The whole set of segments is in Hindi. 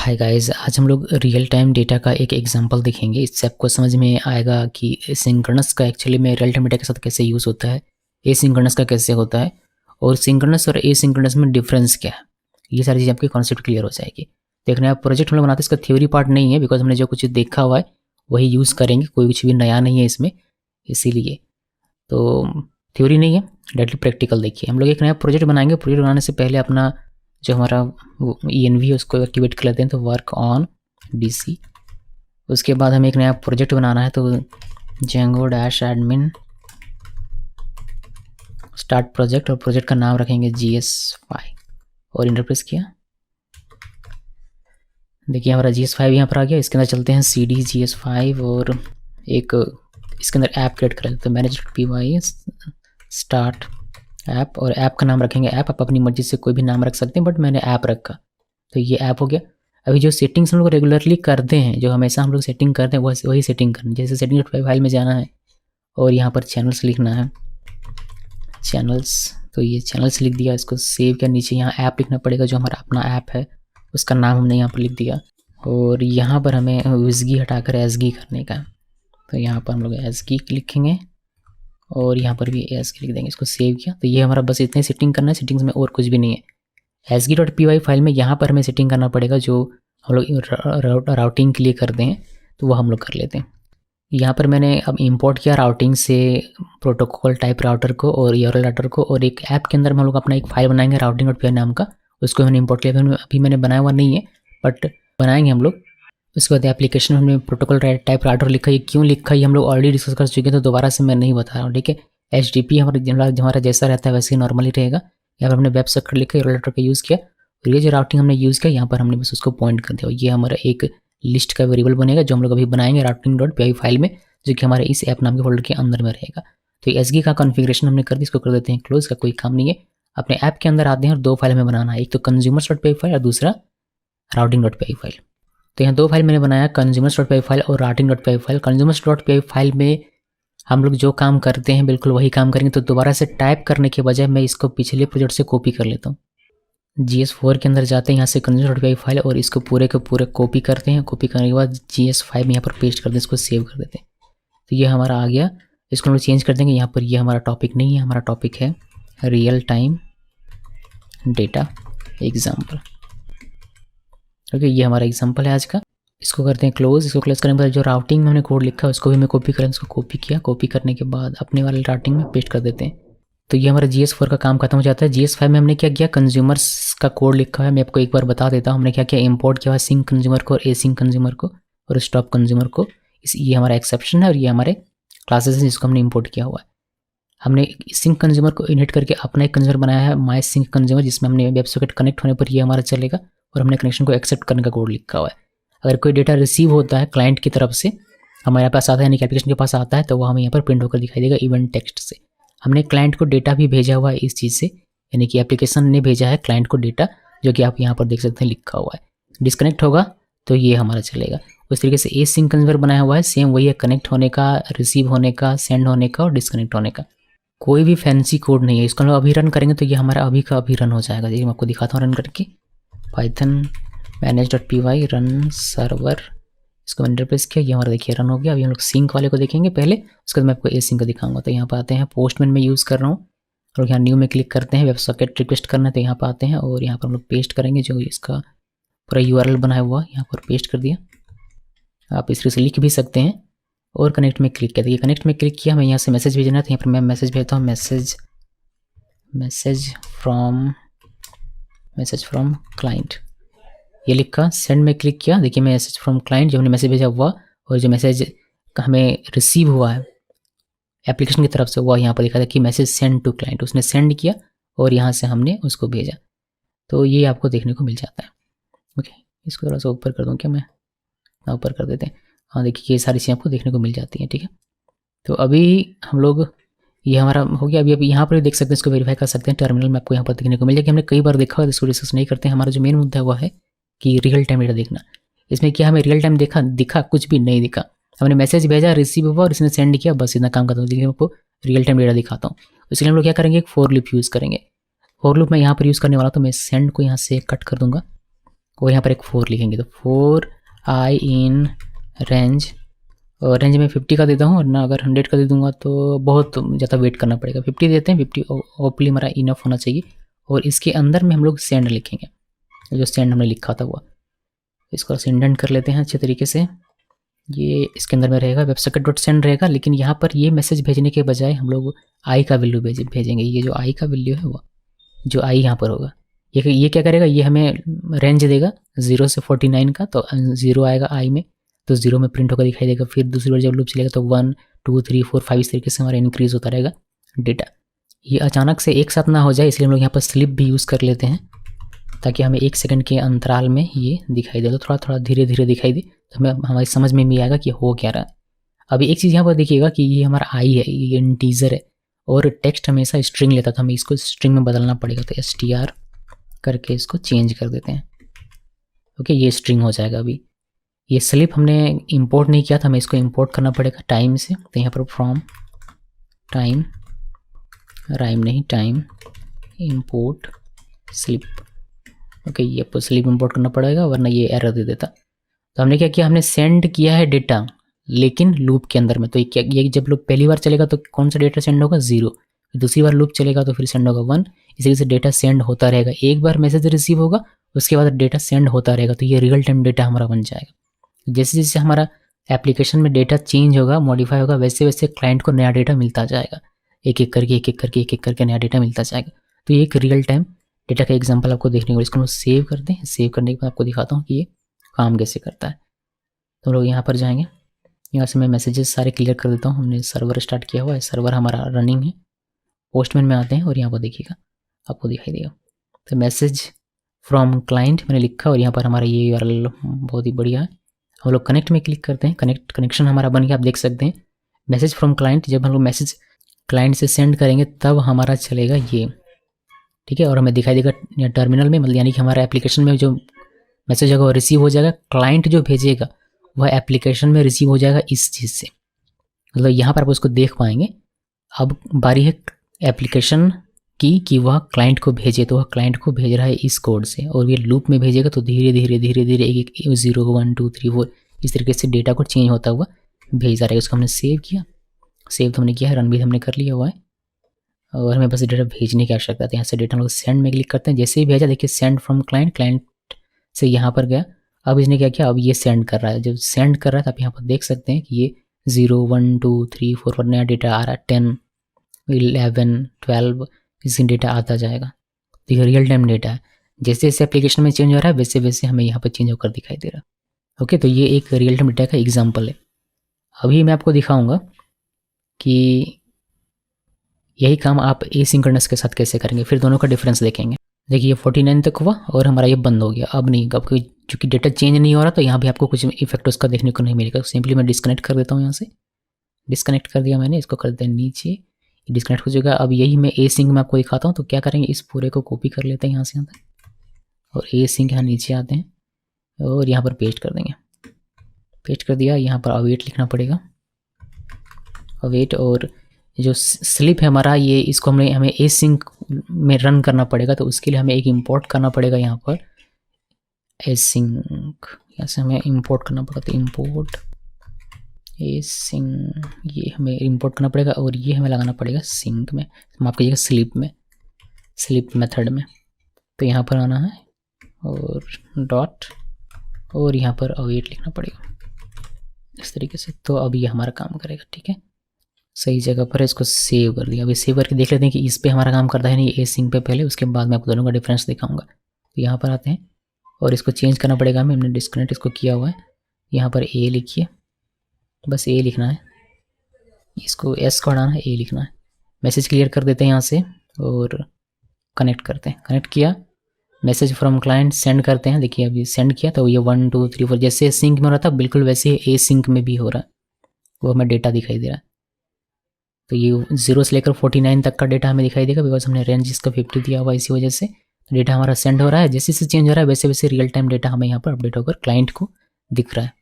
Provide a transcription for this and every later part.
हाय गाइस, आज हम लोग रियल टाइम डेटा का एक एग्जांपल देखेंगे। इससे आपको समझ में आएगा कि सिंक्रोनस का एक्चुअली में रियल टाइम डेटा के साथ कैसे यूज़ होता है, एसिंक्रोनस का कैसे होता है और सिंक्रोनस और एसिंक्रोनस में डिफरेंस क्या है। ये सारी चीज़ें आपकी कॉन्सेप्ट क्लियर हो जाएगी। देखना आप प्रोजेक्ट हम लोग बनाते हैं, इसका थ्योरी पार्ट नहीं है, बिकॉज हमने जो कुछ देखा हुआ है वही यूज़ करेंगे, कोई कुछ भी नया नहीं है इसमें, इसीलिए तो थ्योरी नहीं है, डायरेक्टली प्रैक्टिकल देखिए। हम लोग एक नया प्रोजेक्ट बनाएंगे। प्रोजेक्ट बनाने से पहले अपना जो हमारा ENV है उसको एक्टिवेट कर लेते हैं, तो वर्क ऑन DC। उसके बाद हमें एक नया प्रोजेक्ट बनाना है, तो django-admin स्टार्ट प्रोजेक्ट और प्रोजेक्ट का नाम रखेंगे GS5 और इंटरप्रेस किया। देखिए हमारा GS5 यहाँ पर आ गया। इसके अंदर चलते हैं CD GS5 और एक इसके अंदर ऐप क्रिएट कर लेते हैं, manage.py स्टार्ट ऐप, और ऐप का नाम रखेंगे ऐप। आप अपनी मर्जी से कोई भी नाम रख सकते हैं, बट मैंने ऐप रखा, तो ये ऐप हो गया। अभी जो सेटिंग्स हम लोग रेगुलरली करते हैं, जो हमेशा हम लोग सेटिंग करते हैं, वही सेटिंग करनी। जैसे सेटिंग फाइल में जाना है और यहाँ पर चैनल्स लिखना है, चैनल्स, तो ये चैनल्स लिख दिया। इसको सेव किया, नीचे यहाँ ऐप लिखना पड़ेगा, जो हमारा अपना ऐप है उसका नाम हमने यहाँ पर लिख दिया। और यहाँ पर हमें विजगी हटाकर एसगी करने का, तो यहाँ पर हम लोग एसगी लिखेंगे और यहाँ पर भी एसगी लिख देंगे। इसको सेव किया, तो ये हमारा बस इतने सेटिंग करना है। सेटिंग्स में और कुछ भी नहीं है। SG.py फाइल में यहाँ पर हमें सेटिंग करना पड़ेगा, जो हम लोग राउटिंग के लिए करते हैं, तो वह हम लोग कर लेते हैं। यहाँ पर मैंने अब इंपोर्ट किया राउटिंग से प्रोटोकॉल टाइप राउटर को और URL राउटर को, और एक ऐप के अंदर हम लोग अपना एक फाइल बनाएंगे routing.py नाम का, उसको मैंने इंपोर्ट किया। अभी मैंने बनाया हुआ नहीं है, बट बनाएंगे हम लोग। उसके बाद एप्लीकेशन में हमने प्रोटोकॉल टाइप राउटर लिखा। ये क्यों लिखा, ये हम लोग ऑलरेडी डिस्कस कर चुके हैं, तो दोबारा से मैं नहीं बता रहा हूँ, ठीक है। HTTP हमारा जैसा रहता है वैसे ही नॉर्मली रहेगा। यहाँ पर हमने वेब सर्वर लिखा, URL राउटर का यूज़ किया, और ये जो राउटिंग हमने यूज़ किया यहाँ पर हमने बस उसको पॉइंट कर दिया। ये हमारा एक लिस्ट का वेरिएबल बनेगा, जो हम लोग अभी बनाएंगे routing.py फाइल में, जो कि हमारे इस ऐप नाम के फोल्डर के अंदर में रहेगा। तो एसगी का कॉन्फ़िगरेशन हमने कर दिया, इसको कर देते हैं क्लोज, का कोई काम नहीं है। अपने ऐप के अंदर आते हैं और दो फाइल हमें बनाना है, एक तो consumers.py फाइल और दूसरा routing.py फाइल। तो यहाँ दो फाइल मैंने बनाया, consumers.py फाइल और routing.py फाइल। consumers.py फाइल में हम लोग जो काम करते हैं बिल्कुल वही काम करेंगे, तो दोबारा से टाइप करने के बजाय मैं इसको पिछले प्रोजेक्ट से कॉपी कर लेता हूँ। GS4 के अंदर जाते हैं, यहाँ से consumers.py फाइल, और इसको पूरे के पूरे कॉपी करते हैं। कॉपी करने के बाद GS5 में यहाँ पर पेस्ट कर दें, इसको सेव कर देते हैं। तो ये हमारा आ गया। इसको हम लोग चेंज कर देंगे। यहाँ पर ये हमारा टॉपिक नहीं है, हमारा टॉपिक है real time data example. Okay, ये हमारा एग्जाम्पल है आज का। इसको करते हैं क्लोज। इसको क्लोज करने के बाद जो राउटिंग में हमने कोड लिखा है उसको भी मैं कॉपी करें, इसको कॉपी किया। कॉपी करने के बाद अपने वाले राउटिंग में पेस्ट कर देते हैं। तो ये हमारा GS4 का काम खत्म हो जाता है। GS5 में हमने क्या किया, कंज्यूमर्स का कोड लिखा है। मैं आपको एक बार बता देता हूँ हमने क्या किया। इंपोर्ट किया सिंक कंज्यूमर को और एसिंक कंज्यूमर को और स्टॉप कंज्यूमर को। ये हमारा एक्सेप्शन है और ये हमारे क्लासेस हैं जिसको हमने इंपोर्ट किया हुआ है। हमने सिंक कंज्यूमर को इनहेट करके अपना एक कंज्यूमर बनाया है, माई सिंक कंज्यूमर, जिसमें हमने वेब सॉकेट कनेक्ट होने पर ये हमारा चलेगा, और हमने कनेक्शन को एक्सेप्ट करने का कोड लिखा हुआ है। अगर कोई डेटा रिसीव होता है क्लाइंट की तरफ से हमारे पास आता है, यानी कि एप्लीकेशन के पास आता है, तो वो हमें यहाँ पर प्रिंट होकर दिखाई देगा इवेंट टेक्स्ट से। हमने क्लाइंट को डेटा भी भेजा हुआ है इस चीज़ से, यानी कि एप्लीकेशन ने भेजा है क्लाइंट को डेटा, जो कि आप यहाँ पर देख सकते हैं लिखा हुआ है। डिस्कनेक्ट होगा तो ये हमारा चलेगा। उस तरीके से एसिंक कंज्यूमर बनाया हुआ है, सेम वही है, कनेक्ट होने का, रिसीव होने का, सेंड होने का और डिस्कनेक्ट होने का। कोई भी फैंसी कोड नहीं है। इसको हम अभी रन करेंगे तो ये हमारा अभी का अभी रन हो जाएगा। ये मैं आपको दिखाता हूँ रन करके। पाइथन manage.py रन सर्वर, इसको मैंने इंटरप्रेस किया, ये हमारा देखिए रन हो गया। अभी हम लोग सिंक वाले को देखेंगे पहले, उसके बाद मैं आपको एसिंक का दिखाऊंगा। तो यहाँ पर आते हैं, पोस्टमैन में यूज़ कर रहा हूँ, और यहाँ न्यू में क्लिक करते हैं, वेब सॉकेट रिक्वेस्ट करना है, तो यहाँ पर आते हैं और यहाँ पर हम लोग पेस्ट करेंगे जो इसका पूरा URL बनाया हुआ, यहाँ पर पेस्ट कर दिया। आप इस तरह से लिख भी सकते हैं। और कनेक्ट में क्लिक किया, देखिए कनेक्ट में क्लिक किया। हमें यहाँ से मैसेज भेजना है, तो यहाँ पर मैं मैसेज भेजता हूँ, मैसेज फ्रॉम क्लाइंट, ये लिखा। सेंड में क्लिक किया, देखिए मैसेज फ्रॉम क्लाइंट, जो हमने मैसेज भेजा हुआ और जो मैसेज हमें रिसीव हुआ है एप्लीकेशन की तरफ से, वो यहाँ पर लिखा था कि मैसेज सेंड टू क्लाइंट। उसने सेंड किया और यहाँ से हमने उसको भेजा, तो ये आपको देखने को मिल जाता है। ओके, इसको थोड़ा सा ऊपर कर दूँ क्या, मैं ऊपर कर देते हैं। हाँ, देखिए ये सारी चीज़ें आपको देखने को मिल जाती हैं, ठीक है। तो अभी हम लोग, ये हमारा हो गया। अभी यहाँ पर भी देख सकते हैं, इसको वेरीफाई कर सकते हैं। टर्मिनल में आपको यहाँ पर देखने को मिल जाएगा। हमने कई बार देखा है, इसको डिस्कस नहीं करते हैं। हमारा जो मेन मुद्दा हुआ है कि रियल टाइम डेटा देखना। इसमें क्या हमें रियल टाइम दिखा कुछ भी नहीं दिखा। हमने मैसेज भेजा, रिसीव हुआ और इसने सेंड किया, बस इतना काम करता हूँ। लेकिन आपको रियल टाइम डेटा दिखाता हूँ। इसलिए हम लोग क्या करेंगे, एक फॉर लूप यूज़ करेंगे। फॉर लूप मैं यहाँ पर यूज़ करने वाला, तो मैं सेंड को यहाँ से कट कर दूंगा और यहाँ पर एक 4 लिखेंगे, तो 4 आई इन रेंज, और रेंज में 50 का देता हूँ, वरना अगर 100 का दे दूंगा तो बहुत ज़्यादा वेट करना पड़ेगा। 50 देते हैं, 50 ओपली हमारा इनफ होना चाहिए। और इसके अंदर में हम लोग सेंड लिखेंगे, जो सेंड हमने लिखा था वो, इसको इंडेंट कर लेते हैं अच्छे तरीके से। ये इसके अंदर में रहेगा, websocket.send रहेगा, लेकिन यहाँ पर ये मैसेज भेजने के बजाय हम लोग आई का वैल्यू भेजेंगे। ये जो आई का वैल्यू है वो, जो आई यहाँ पर होगा, ये क्या करेगा, ये हमें रेंज देगा 0 से 49 का, तो 0 आएगा आई में, तो 0 में प्रिंट होकर दिखाई देगा। फिर दूसरी बार जब लूप चलेगा तो 1 2 3 4 5 इस तरीके से हमारा इंक्रीज होता रहेगा डेटा। ये अचानक से एक साथ ना हो जाए, इसलिए हम लोग यहाँ पर स्लिप भी यूज़ कर लेते हैं, ताकि हमें 1 सेकंड के अंतराल में ये दिखाई दे, तो थोड़ा थोड़ा धीरे धीरे दिखाई दे, तो हमें हमारी समझ में भी आएगा कि हो क्या रहा है। अभी एक चीज़ यहाँ पर देखिएगा कि ये हमारा आई है, ये इंटीजर है, और टेक्स्ट हमेशा स्ट्रिंग लेता था, हमें इसको स्ट्रिंग में बदलना पड़ेगा, तो str करके इसको चेंज कर देते हैं। ओके, ये स्ट्रिंग हो जाएगा। अभी ये स्लिप हमने इंपोर्ट नहीं किया था, हमें इसको इंपोर्ट करना पड़ेगा टाइम से, तो यहाँ पर फ्रॉम टाइम, राइम नहीं, टाइम इंपोर्ट स्लिप। ओके, ये आपको स्लिप इंपोर्ट करना पड़ेगा, वरना ये एरर दे देता। तो हमने क्या किया, हमने सेंड किया है डेटा, लेकिन लूप के अंदर में। तो ये जब लूप पहली बार चलेगा तो कौन सा डेटा सेंड होगा, 0। दूसरी बार लूप चलेगा तो फिर सेंड होगा 1। इसी तरह से डेटा सेंड होता रहेगा, एक बार मैसेज रिसीव होगा, उसके बाद डेटा सेंड होता रहेगा, तो ये रियल टाइम डेटा हमारा बन जाएगा। जैसे जैसे हमारा एप्लीकेशन में डेटा चेंज होगा, मॉडिफाई होगा, वैसे वैसे क्लाइंट को नया डेटा मिलता जाएगा, एक एक करके नया डेटा मिलता जाएगा। तो ये एक रियल टाइम डेटा का एग्जाम्पल आपको देखने को, इसको हम सेव करते हैं। सेव करने के बाद आपको दिखाता हूँ कि ये काम कैसे करता है। तो लोग यहाँ पर जाएंगे, यहाँ से मैं मैसेजेस सारे क्लियर कर देता हूँ। हमने सर्वर स्टार्ट किया हुआ है, सर्वर हमारा रनिंग है। पोस्टमैन में आते हैं और यहाँ पर देखिएगा, आपको दिखाई देगा, तो मैसेज फ्रॉम क्लाइंट मैंने लिखा, और यहाँ पर हमारा ये यूआरएल बहुत ही बढ़िया है। हम लोग कनेक्ट में क्लिक करते हैं, कनेक्शन हमारा बन गया, आप देख सकते हैं। मैसेज फ्रॉम क्लाइंट, जब हम लोग मैसेज क्लाइंट से सेंड करेंगे तब हमारा चलेगा ये, ठीक है, और हमें दिखाई देगा टर्मिनल में, मतलब यानी कि हमारा एप्लीकेशन में जो मैसेज होगा वो रिसीव हो जाएगा। क्लाइंट जो भेजेगा वह एप्लीकेशन में रिसीव हो जाएगा इस चीज़ से, मतलब यहाँ पर आप उसको देख पाएंगे। अब बारी है एप्लीकेशन की कि वह क्लाइंट को भेजे, तो वह क्लाइंट को भेज रहा है इस कोड से, और ये लूप में भेजेगा तो धीरे धीरे धीरे धीरे एक 0 1 2 3 4 इस तरीके से डेटा को चेंज होता हुआ भेजा रहेगा। उसको हमने सेव किया, सेव तो हमने किया है, रन भी हमने कर लिया हुआ है, और हमें बस डेटा भेजने की आवश्यकता है। यहाँ से डेटा हम लोग सेंड में क्लिक करते हैं, जैसे ही भेजा देखिए सेंड फ्रॉम क्लाइंट, क्लाइंट से यहाँ पर गया। अब इसने क्या किया, अब ये सेंड कर रहा है। जब सेंड कर रहा है तो आप यहाँ पर देख सकते हैं कि ये 0 1 2 3 4 पर नया डेटा आ रहा है, 10 11 12 इसका डेटा आता जाएगा। तो ये रियल टाइम डेटा है, जैसे जैसे एप्लीकेशन में चेंज हो रहा है वैसे वैसे हमें यहाँ पर चेंज होकर दिखाई दे रहा है। ओके, तो ये एक रियल टाइम डेटा का एग्जाम्पल है। अभी मैं आपको दिखाऊंगा कि यही काम आप एसिंक्रोनस के साथ कैसे करेंगे, फिर दोनों का डिफरेंस देखेंगे। देखिए ये 49 तक हुआ और हमारा ये बंद हो गया। अब नहीं, अब चूँकि डेटा चेंज नहीं हो रहा तो यहाँ भी आपको कुछ इफेक्ट उसका देखने को नहीं मिलेगा। सिंपली मैं डिस्कनेक्ट कर देता हूँ, यहाँ से डिस्कनेक्ट कर दिया मैंने, इसको कर देते हैं नीचे, डिस्कनेक्ट हो जाएगा। अब यही मैं ए सिंक में आपको दिखाता हूँ। तो क्या करेंगे, इस पूरे को कॉपी कर लेते हैं यहाँ से यहाँ तक, और ए सिंक यहाँ नीचे आते हैं और यहाँ पर पेस्ट कर देंगे। पेस्ट कर दिया, यहाँ पर अवेट लिखना पड़ेगा, अवेट। और जो स्लिप है हमारा, ये इसको हमें ए सिंक में रन करना पड़ेगा, तो उसके लिए हमें एक इंपोर्ट करना पड़ेगा यहाँ पर ए सिंक, यहाँ से हमें इंपोर्ट करना पड़ेगा। तो इंपोर्ट ए सिंक, ये हमें इंपोर्ट करना पड़ेगा और ये हमें लगाना पड़ेगा सिंक में, माफ कीजिएगा स्लिप में, स्लिप मेथड में। तो यहाँ पर आना है और डॉट, और यहाँ पर अवेट लिखना पड़ेगा इस तरीके से। तो अब ये हमारा काम करेगा, ठीक है, सही जगह पर है। इसको सेव कर दिया। अभी सेव करके देख लेते हैं कि इस पे हमारा काम करता है नहीं, ए सिंक पे पहले, उसके बाद मैं आपको दोनों का डिफरेंस दिखाऊंगा। तो यहाँ पर आते हैं और इसको चेंज करना पड़ेगा हमें, हमने डिस्कनेक्ट इसको किया हुआ है। यहाँ पर ए लिखिए, बस ए लिखना है, इसको एस को हटाना है, ए लिखना है। मैसेज क्लियर कर देते हैं यहाँ से और कनेक्ट करते हैं। कनेक्ट किया, मैसेज फ्रॉम क्लाइंट सेंड करते हैं। देखिए अभी सेंड किया तो ये 1 2 3 4 जैसे सिंक में हो रहा था बिल्कुल वैसे ए सिंक में भी हो रहा है, वो हमें डेटा दिखाई दे रहा है। तो ये 0 से लेकर 49 तक का डेटा हमें दिखाई देगा, बिकॉज हमने रेंज इसका 50 दिया हुआ, इसी वजह से डेटा हमारा सेंड हो रहा है। जैसे जैसे चेंज हो रहा है वैसे वैसे रियल टाइम डेटा हमें यहाँ पर अपडेट होकर क्लाइंट को दिख रहा है।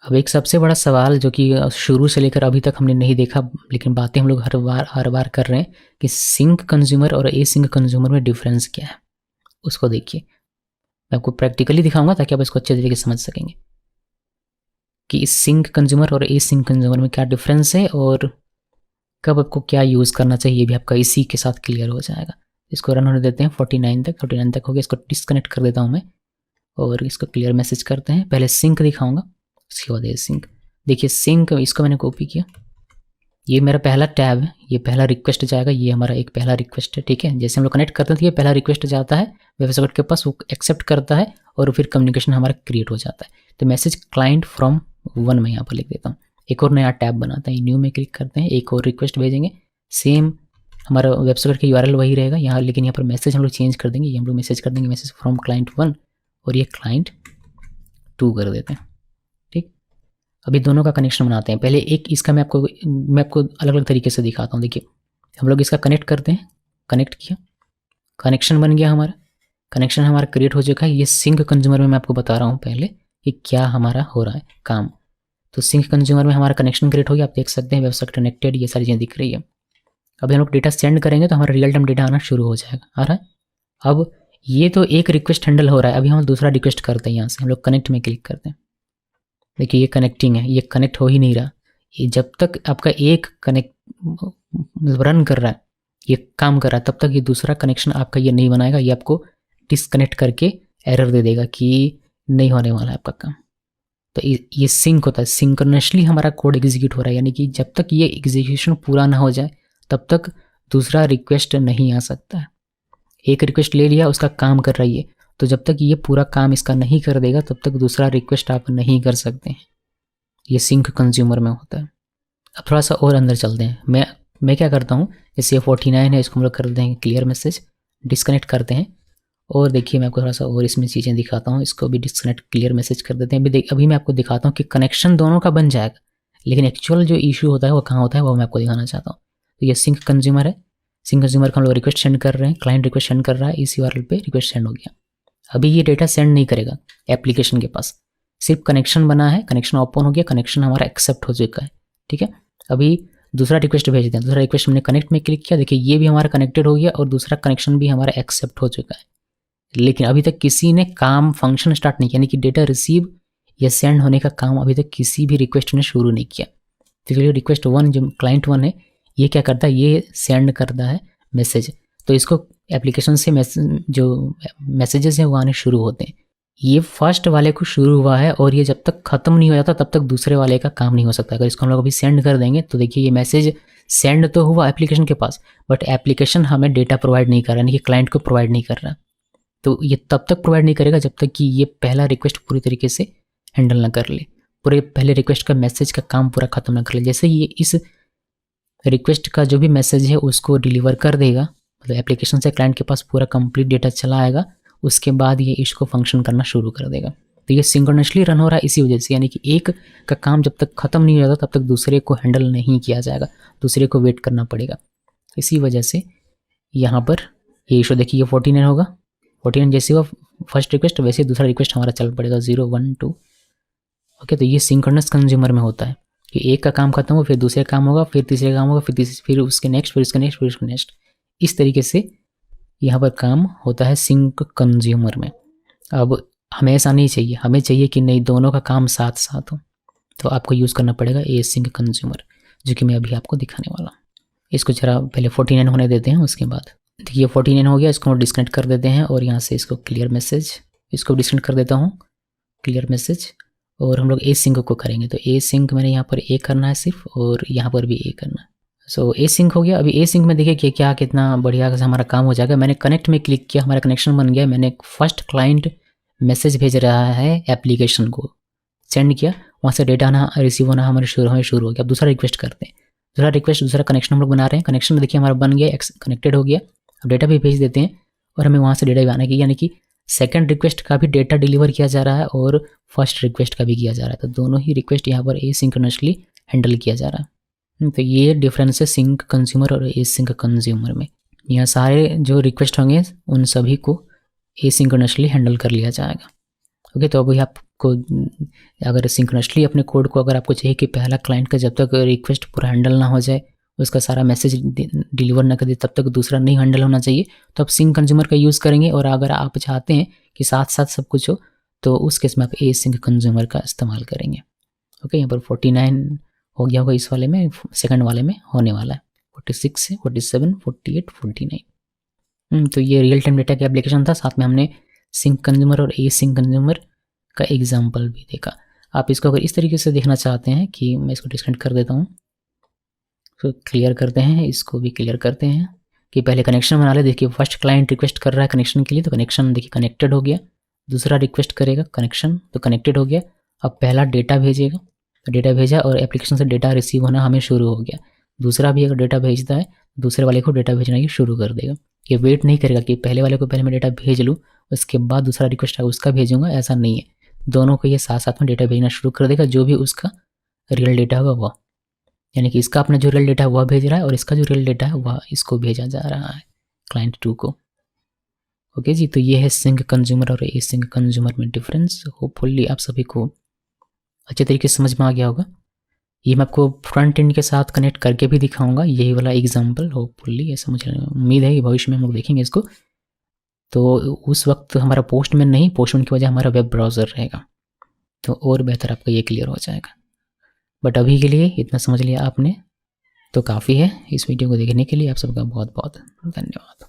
अब एक सबसे बड़ा सवाल जो कि शुरू से लेकर अभी तक हमने नहीं देखा, लेकिन बातें हम लोग हर बार कर रहे हैं कि सिंक कंज्यूमर और ए सिंक कंज्यूमर में डिफरेंस क्या है, उसको देखिए। मैं आपको प्रैक्टिकली दिखाऊंगा ताकि आप इसको अच्छे तरीके से समझ सकेंगे कि इस सिंक कंज्यूमर और एसिंक सिंक कंज्यूमर में क्या डिफरेंस है और कब आपको क्या यूज़ करना चाहिए, ये भी आपका इसी के साथ क्लियर हो जाएगा। इसको रन होने देते हैं 49 तक हो गया। इसको डिस्कनेक्ट कर देता हूँ मैं और इसको क्लियर मैसेज करते हैं। पहले सिंक दिखाऊंगा, उसके बाद सिंक। देखिए सिंक, इसको मैंने कॉपी किया, ये मेरा पहला टैब है, ये पहला रिक्वेस्ट जाएगा, ये हमारा एक पहला रिक्वेस्ट है, ठीक है। जैसे हम लोग कनेक्ट करते हैं तो ये पहला रिक्वेस्ट जाता है वेब सर्वर के पास, वो एक्सेप्ट करता है और फिर कम्युनिकेशन हमारा क्रिएट हो जाता है। तो मैसेज क्लाइंट फ्रॉम 1 में यहाँ पर लिख देता हूँ। एक और नया टैब बनाते हैं, न्यू में क्लिक करते हैं, एक और रिक्वेस्ट भेजेंगे। सेम हमारा वेब सर्वर का यूआरएल वही रहेगा यहाँ, लेकिन यहाँ पर मैसेज हम लोग चेंज कर देंगे। ये हम लोग मैसेज कर देंगे मैसेज फ्रॉम क्लाइंट 1 और ये क्लाइंट 2 कर देते हैं, ठीक। अभी दोनों का कनेक्शन बनाते हैं। पहले एक इसका मैं आपको अलग अलग तरीके से दिखाता हूँ। देखिए हम लोग इसका कनेक्ट करते हैं, कनेक्ट किया, कनेक्शन बन गया हमारा, कनेक्शन हमारा क्रिएट हो चुका है। ये सिंक कंज्यूमर में मैं आपको बता रहा हूँ पहले कि क्या हमारा हो रहा है काम। तो सिंक कंज्यूमर में हमारा कनेक्शन क्रिएट हो गया, आप देख सकते हैं वेबसाइट कनेक्टेड, ये सारी चीज़ें दिख रही है। अभी हम लोग डेटा सेंड करेंगे तो हमारा रियल टाइम डेटा आना शुरू हो जाएगा, आ रहा है। अब ये तो एक रिक्वेस्ट हैंडल हो रहा है, अभी हम दूसरा रिक्वेस्ट करते हैं। यहाँ से हम लोग कनेक्ट में क्लिक करते हैं। देखिए ये कनेक्टिंग है, ये कनेक्ट हो ही नहीं रहा। ये जब तक आपका एक कनेक्ट रन कर रहा है, ये काम कर रहा है, तब तक ये दूसरा कनेक्शन आपका ये नहीं बनाएगा। ये आपको डिसकनेक्ट करके एरर दे देगा कि नहीं होने वाला है आपका काम। तो ये सिंक होता है, सिंक्रोनसली हमारा कोड एग्जीक्यूट हो रहा है, यानी कि जब तक ये एग्जीक्यूशन पूरा ना हो जाए तब तक दूसरा रिक्वेस्ट नहीं आ सकता है। एक रिक्वेस्ट ले लिया, उसका काम कर रही है, तो जब तक ये पूरा काम इसका नहीं कर देगा तब तक दूसरा रिक्वेस्ट आप नहीं कर सकते हैं। ये सिंक कंज्यूमर में होता है। अब थोड़ा सा और अंदर चलते हैं। मैं क्या करता हूँ, जैसे 49 है, इसको हम लोग कर देंगे क्लियर मैसेज, डिस्कनेक्ट करते हैं। और देखिए मैं आपको थोड़ा सा और इसमें चीज़ें दिखाता हूँ। इसको भी डिस्कनेक्ट क्लियर मैसेज कर देते हैं। अभी मैं आपको दिखाता हूँ कि कनेक्शन दोनों का बन जाएगा, लेकिन एक्चुअल जो इशू होता है वो कहाँ होता है वो मैं आपको दिखाना चाहता हूँ। तो ये सिंक कंज्यूमर है, सिंक कंज्यूमर का हम लोग रिक्वेस्ट सेंड कर रहे हैं, क्लाइंट रिक्वेस्ट सेंड कर रहा है, इस यूआरएल पे रिक्वेस्ट सेंड हो गया। अभी ये डेटा सेंड नहीं करेगा एप्लीकेशन के पास, सिर्फ कनेक्शन बना है, कनेक्शन ओपन हो गया, कनेक्शन हमारा एक्सेप्ट हो चुका है, ठीक है। अभी दूसरा रिक्वेस्ट भेज दें। दूसरा रिक्वेस्ट हमने कनेक्ट में क्लिक किया, देखिए ये भी हमारा कनेक्टेड हो गया और दूसरा कनेक्शन भी हमारा एक्सेप्ट हो चुका है। लेकिन अभी तक किसी ने काम फंक्शन स्टार्ट नहीं किया, यानी कि डेटा रिसीव या सेंड होने का काम अभी तक किसी भी रिक्वेस्ट ने शुरू नहीं किया। तो चलिए रिक्वेस्ट 1 जो क्लाइंट 1 है, ये क्या करता है, ये सेंड करता है मैसेज। तो इसको एप्लीकेशन से जो मैसेजेस हैं वो आने शुरू होते हैं। ये फर्स्ट वाले को शुरू हुआ है और ये जब तक ख़त्म नहीं हो जाता तब तक दूसरे वाले का काम नहीं हो सकता। अगर इसको हम लोग अभी सेंड कर देंगे तो देखिए ये मैसेज सेंड तो हुआ एप्लीकेशन के पास, बट एप्लीकेशन हमें डेटा प्रोवाइड नहीं कर रहा, यानी कि क्लाइंट को प्रोवाइड नहीं कर रहा। तो ये तब तक प्रोवाइड नहीं करेगा जब तक कि ये पहला रिक्वेस्ट पूरी तरीके से हैंडल ना कर ले, पूरे पहले रिक्वेस्ट का मैसेज का काम पूरा खत्म ना कर ले। जैसे ये इस रिक्वेस्ट का जो भी मैसेज है उसको डिलीवर कर देगा, मतलब एप्लीकेशन से क्लाइंट के पास पूरा कंप्लीट डेटा चला आएगा, उसके बाद ये इसको फंक्शन करना शुरू कर देगा। तो ये सिंक्रोनसली रन हो रहा है इसी वजह से, यानी कि एक का काम जब तक ख़त्म नहीं हो जाता तब तक दूसरे को हैंडल नहीं किया जाएगा, दूसरे को वेट करना पड़ेगा। इसी वजह से यहाँ पर ये इशू देखिए, ये 49 होगा, 49 जैसे हुआ फर्स्ट रिक्वेस्ट वैसे दूसरा रिक्वेस्ट हमारा चल पड़ेगा 0 1 2। ओके, तो ये सिंक्रोनस कंज्यूमर में होता है कि एक का काम खत्म हो फिर दूसरे काम होगा, फिर तीसरे काम होगा, फिर उसके नेक्स्ट, फिर उसके नेक्स्ट, फिर उसके नेक्स्ट, इस तरीके से यहाँ पर काम होता है सिंक कंज्यूमर में। अब हमें ऐसा नहीं चाहिए, हमें चाहिए कि नहीं दोनों का काम साथ साथ हो, तो आपको यूज़ करना पड़ेगा ए सिंक कंज्यूमर, जो कि मैं अभी आपको दिखाने वाला हूँ। इसको जरा पहले 49 होने देते हैं, उसके बाद देखिए 49 हो गया, इसको डिस्कनेक्ट कर देते हैं और यहाँ से इसको क्लियर मैसेज, इसको डिस्कनेक्ट कर देता हूँ, क्लियर मैसेज, और हम लोग ए सिंक को करेंगे। तो ए सिंक मैंने यहाँ पर ए करना है सिर्फ, और यहाँ पर भी ए करना है। सो ए सिंक हो गया। अभी ए सिंक में देखिए कि क्या कितना बढ़िया से हमारा काम हो जाएगा। मैंने कनेक्ट में क्लिक किया, हमारा कनेक्शन बन गया। मैंने फर्स्ट क्लाइंट मैसेज भेज रहा है एप्लीकेशन को, सेंड किया, वहाँ से डेटा आना रिसीव होना हमारे शुरू हो गया। अब दूसरा रिक्वेस्ट करते हैं, दूसरा कनेक्शन हम लोग बना रहे हैं। कनेक्शन में देखिए हमारा बन गया, कनेक्टेड हो गया। अब डेटा भी भेज देते हैं और हमें वहाँ से डेटा भी आना की, यानी कि सेकंड रिक्वेस्ट का भी डेटा डिलीवर किया जा रहा है और फर्स्ट रिक्वेस्ट का भी किया जा रहा है। तो दोनों ही रिक्वेस्ट यहाँ पर ए सिंक्रोनसली हैंडल किया जा रहा है। तो ये डिफरेंस है सिंक कंज्यूमर और ए सिंक कंज्यूमर में। यहाँ सारे जो रिक्वेस्ट होंगे उन सभी को ए सिंक्रोनसली हैंडल कर लिया जाएगा। ओके, तो अभी आपको अगर सिंक्रोनसली अपने कोड को अगर आपको चाहिए कि पहला क्लाइंट का जब तक रिक्वेस्ट पूरा हैंडल ना हो जाए उसका सारा मैसेज डिलीवर ना कर दे तब तक दूसरा नहीं हैंडल होना चाहिए, तो आप सिंक कंज्यूमर का यूज़ करेंगे। और अगर आप चाहते हैं कि साथ साथ सब कुछ हो तो उस केस में आप ए सिंक कंज्यूमर का इस्तेमाल करेंगे। ओके, यहाँ पर 49 हो गया होगा, इस वाले में सेकंड वाले में होने वाला है 46 है, 47, 48, 49। तो ये रियल टाइम डेटा का एप्लीकेशन था, साथ में हमने सिंक कंज्यूमर और ए सिंक कंज्यूमर का एग्जाम्पल भी देखा। आप इसको अगर इस तरीके से देखना चाहते हैं कि मैं इसको डिस्कनेक्ट कर देता हूँ, तो क्लियर करते हैं, इसको भी क्लियर करते हैं कि पहले कनेक्शन बना ले। देखिए फर्स्ट क्लाइंट रिक्वेस्ट कर रहा है कनेक्शन के लिए, तो कनेक्शन देखिए कनेक्टेड हो गया। दूसरा रिक्वेस्ट करेगा कनेक्शन, तो कनेक्टेड हो गया। अब पहला डेटा भेजेगा, तो डेटा भेजा और एप्लीकेशन से डेटा रिसीव होना हमें शुरू हो गया। दूसरा भी अगर डेटा भेजता है, दूसरे वाले को डेटा भेजना ये शुरू कर देगा। ये वेट नहीं करेगा कि पहले वाले को पहले मैं डेटा भेज लूँ उसके बाद दूसरा रिक्वेस्ट आएगा उसका भेजूंगा, ऐसा नहीं है। दोनों को ये साथ साथ में डेटा भेजना शुरू कर देगा, जो भी उसका रियल डेटा होगा वह, यानी कि इसका अपना जो रियल डेटा है वह भेज रहा है और इसका जो रियल डेटा है वह इसको भेजा जा रहा है क्लाइंट 2 को। ओके जी, तो ये है सिंक कंज्यूमर और ए सिंक कंज्यूमर में डिफरेंस। होपफुली आप सभी को अच्छे तरीके से समझ में आ गया होगा। ये मैं आपको फ्रंट एंड के साथ कनेक्ट करके भी दिखाऊंगा, यही वाला एग्जांपल। होपफुली ऐसा मुझे उम्मीद है कि भविष्य में हम लोग देखेंगे इसको। तो उस वक्त हमारा पोस्टमैन नहीं, पोस्टमैन की वजह हमारा वेब ब्राउज़र रहेगा, तो और बेहतर आपका ये क्लियर हो जाएगा। बट अभी के लिए इतना समझ लिया आपने तो काफ़ी है। इस वीडियो को देखने के लिए आप सबका बहुत बहुत धन्यवाद।